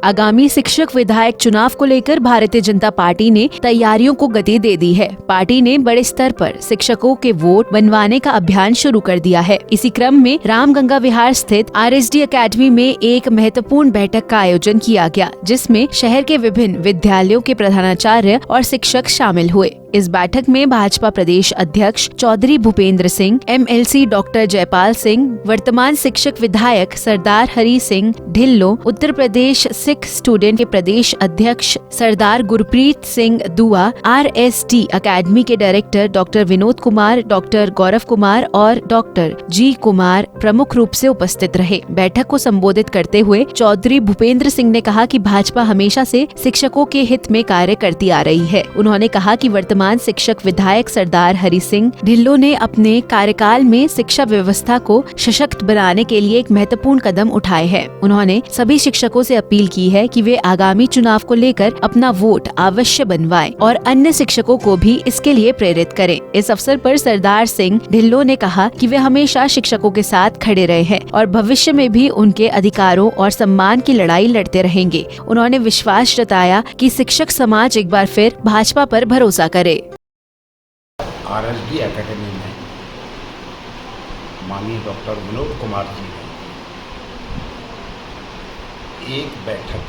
आगामी शिक्षक विधायक चुनाव को लेकर भारतीय जनता पार्टी ने तैयारियों को गति दे दी है। पार्टी ने बड़े स्तर पर शिक्षकों के वोट बनवाने का अभियान शुरू कर दिया है। इसी क्रम में रामगंगा विहार स्थित RSD अकेडमी में एक महत्वपूर्ण बैठक का आयोजन किया गया, जिसमें शहर के विभिन्न विद्यालयों के प्रधानाचार्य और शिक्षक शामिल हुए। इस बैठक में भाजपा प्रदेश अध्यक्ष चौधरी भूपेंद्र सिंह, MLC डॉक्टर जयपाल सिंह, वर्तमान शिक्षक विधायक सरदार हरि सिंह ढिल्लों, उत्तर प्रदेश सिख स्टूडेंट के प्रदेश अध्यक्ष सरदार गुरप्रीत सिंह दुआ, RSD अकेडमी के director doctor Vinod Kumar, doctor Gaurav Kumar और डॉक्टर G कुमार प्रमुख रूप से उपस्थित रहे। बैठक को संबोधित करते हुए चौधरी भूपेंद्र सिंह ने कहा कि भाजपा हमेशा से शिक्षकों के हित में कार्य करती आ रही है। उन्होंने कहा कि वर्तमान शिक्षक विधायक सरदार हरि सिंह ढिल्लों ने अपने कार्यकाल में शिक्षा व्यवस्था को सशक्त बनाने के लिए एक महत्वपूर्ण कदम उठाए हैं। उन्होंने सभी शिक्षकों से अपील की है कि वे आगामी चुनाव को लेकर अपना वोट अवश्य बनवाएं और अन्य शिक्षकों को भी इसके लिए प्रेरित करें। इस अवसर पर सरदार सिंह ढिल्लों ने कहा कि वे हमेशा शिक्षकों के साथ खड़े रहे हैं और भविष्य में भी उनके अधिकारों और सम्मान की लड़ाई लड़ते रहेंगे। उन्होंने विश्वास जताया कि शिक्षक समाज एक बार फिर भाजपा पर भरोसा करे। RSD अकेडमी में माननीय डॉक्टर विनोद कुमार जी ने एक बैठक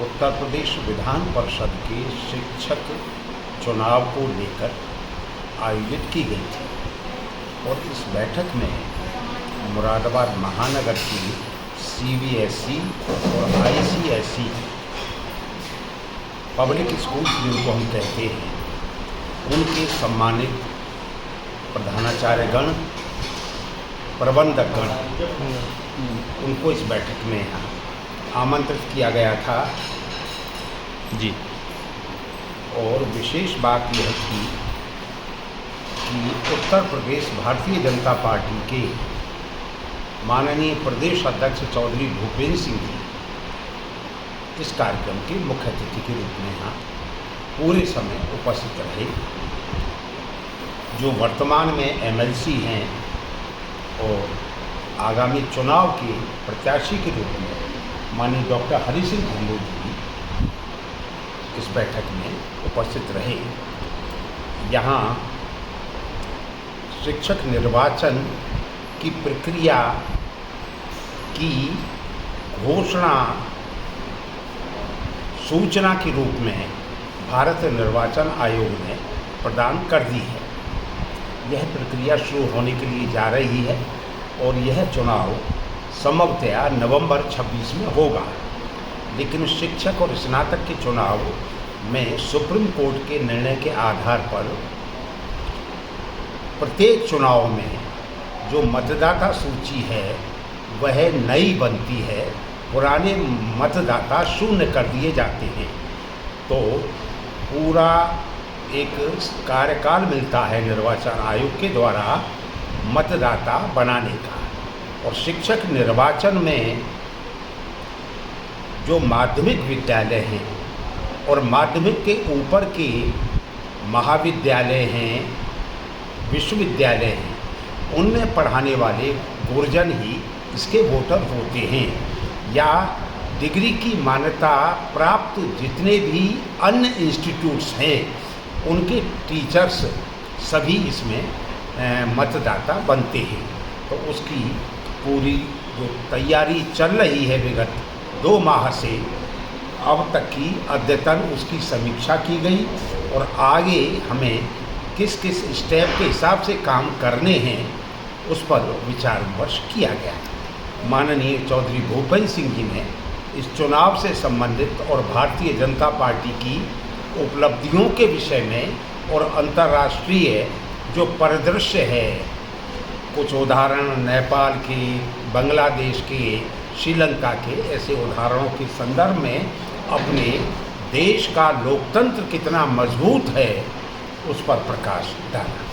उत्तर प्रदेश विधान परिषद के शिक्षक चुनाव को लेकर आयोजित की गई थी और इस बैठक में मुरादाबाद महानगर की CBSE और ICSE पब्लिक स्कूल जिनको हम कहते हैं, उनके सम्मानित प्रधानाचार्यगण, प्रबंधकगण, उनको इस बैठक में आमंत्रित किया गया था जी। और विशेष बात यह थी कि उत्तर प्रदेश भारतीय जनता पार्टी के माननीय प्रदेश अध्यक्ष चौधरी भूपेंद्र सिंह जी इस कार्यक्रम के मुख्य अतिथि के रूप में यहाँ पूरे समय उपस्थित रहे। जो वर्तमान में MLC हैं और आगामी चुनाव के प्रत्याशी के रूप में माननीय डॉक्टर हरि सिंह ढिल्लों जी इस बैठक में उपस्थित रहे। यहाँ शिक्षक निर्वाचन की प्रक्रिया की घोषणा सूचना के रूप में भारत निर्वाचन आयोग ने प्रदान कर दी है। यह प्रक्रिया शुरू होने के लिए जा रही है और यह चुनाव संभवतया नवंबर 26 में होगा। लेकिन शिक्षक और स्नातक के चुनाव में सुप्रीम कोर्ट के निर्णय के आधार पर प्रत्येक चुनाव में जो मतदाता सूची है वह नई बनती है, पुराने मतदाता शून्य कर दिए जाते हैं। तो पूरा एक कार्यकाल मिलता है निर्वाचन आयोग के द्वारा मतदाता बनाने का। और शिक्षक निर्वाचन में जो माध्यमिक विद्यालय हैं और माध्यमिक के ऊपर के महाविद्यालय हैं, विश्वविद्यालय हैं, उनमें पढ़ाने वाले गुरजन ही इसके वोटर होते हैं, या डिग्री की मान्यता प्राप्त जितने भी अन्य इंस्टीट्यूट्स हैं उनके टीचर्स सभी इसमें मतदाता बनते हैं। तो उसकी पूरी जो तैयारी चल रही है विगत 2 माह से अब तक की अद्यतन उसकी समीक्षा की गई और आगे हमें किस किस स्टेप के हिसाब से काम करने हैं उस पर विचार विमर्श किया गया। माननीय चौधरी भूपेंद्र सिंह जी ने इस चुनाव से संबंधित और भारतीय जनता पार्टी की उपलब्धियों के विषय में और अंतर्राष्ट्रीय जो परिदृश्य है, कुछ उदाहरण नेपाल के, बांग्लादेश के, श्रीलंका के, ऐसे उदाहरणों के संदर्भ में अपने देश का लोकतंत्र कितना मजबूत है उस पर प्रकाश डाला।